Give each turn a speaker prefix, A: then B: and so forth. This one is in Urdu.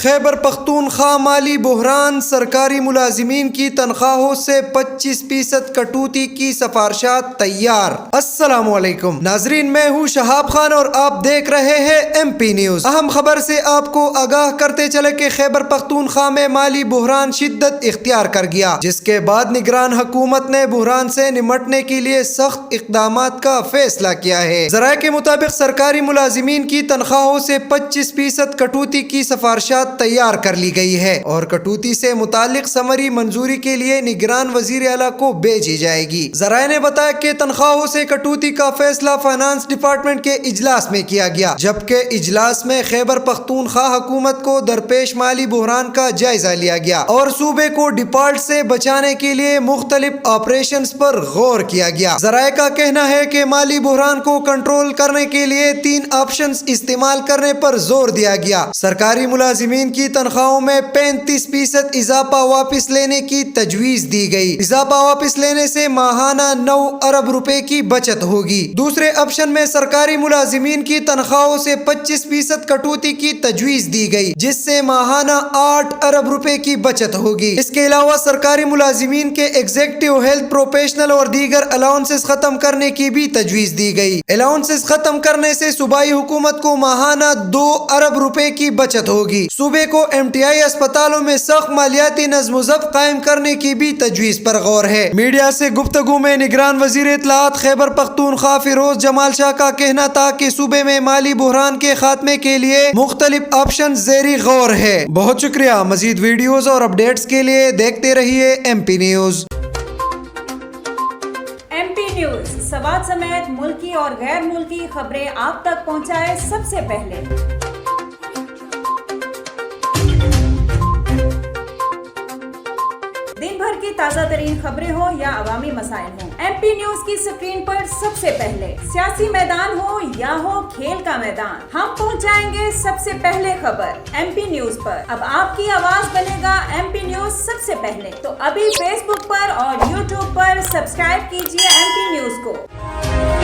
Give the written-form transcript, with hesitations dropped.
A: خیبر پختونخوا مالی بحران، سرکاری ملازمین کی تنخواہوں سے 25% کٹوتی کی سفارشات تیار۔ السلام علیکم ناظرین، میں ہوں شہاب خان اور آپ دیکھ رہے ہیں ایم پی نیوز۔ اہم خبر سے آپ کو آگاہ کرتے چلے کہ خیبر پختونخوا میں مالی بحران شدت اختیار کر گیا، جس کے بعد نگران حکومت نے بحران سے نمٹنے کے لیے سخت اقدامات کا فیصلہ کیا ہے۔ ذرائع کے مطابق سرکاری ملازمین کی تنخواہوں سے 25% کٹوتی کی سفارشات تیار کر لی گئی ہے اور کٹوتی سے متعلق سمری منظوری کے لیے نگران وزیر اعلیٰ کو بھیجی جائے گی۔ ذرائع نے بتایا کہ تنخواہوں سے کٹوتی کا فیصلہ فائنانس ڈپارٹمنٹ کے اجلاس میں کیا گیا، جبکہ اجلاس میں خیبر پختونخوا حکومت کو درپیش مالی بحران کا جائزہ لیا گیا اور صوبے کو ڈیفالٹ سے بچانے کے لیے مختلف آپریشنز پر غور کیا گیا۔ ذرائع کا کہنا ہے کہ مالی بحران کو کنٹرول کرنے کے لیے 3 آپشنز استعمال کرنے پر زور دیا گیا۔ سرکاری ملازمین کی تنخواہوں میں 35% اضافہ واپس لینے کی تجویز دی گئی۔ اضافہ واپس لینے سے ماہانہ 9 ارب روپے کی بچت ہوگی۔ دوسرے آپشن میں سرکاری ملازمین کی تنخواہوں سے 25% کٹوتی کی تجویز دی گئی، جس سے ماہانہ 8 ارب روپے کی بچت ہوگی۔ اس کے علاوہ سرکاری ملازمین کے ایگزیکٹو، ہیلتھ پروفیشنل اور دیگر الاؤنسز ختم کرنے کی بھی تجویز دی گئی۔ الاؤنسز ختم کرنے سے صوبائی حکومت کو ماہانہ 2 ارب روپے کی بچت ہوگی۔ صوبے کو MTI اسپتالوں میں سخت مالیاتی نظم و ضبط قائم کرنے کی بھی تجویز پر غور ہے۔ میڈیا سے گفتگو میں نگران وزیر اطلاعات خیبر پختونخوا فیروز جمال شاہ کا کہنا تھا کہ صوبے میں مالی بحران کے خاتمے کے لیے مختلف آپشن زیر غور ہے۔ بہت شکریہ۔ مزید ویڈیوز اور اپڈیٹس کے لیے دیکھتے رہیے M P news.
B: M P news Swat سمیت ملکی اور غیر ملکی خبریں آپ تک پہنچائے سب سے پہلے۔ دن بھر کی تازہ ترین خبریں ہوں یا عوامی مسائل ہوں، ایم پی نیوز کی سکرین پر سب سے پہلے۔ سیاسی میدان ہو یا ہو کھیل کا میدان، ہم پہنچائیں گے سب سے پہلے خبر ایم پی نیوز پر۔ اب آپ کی آواز بنے گا ایم پی نیوز سب سے پہلے، تو ابھی فیس بک پر اور یوٹیوب پر سبسکرائب کیجیے ایم پی نیوز کو۔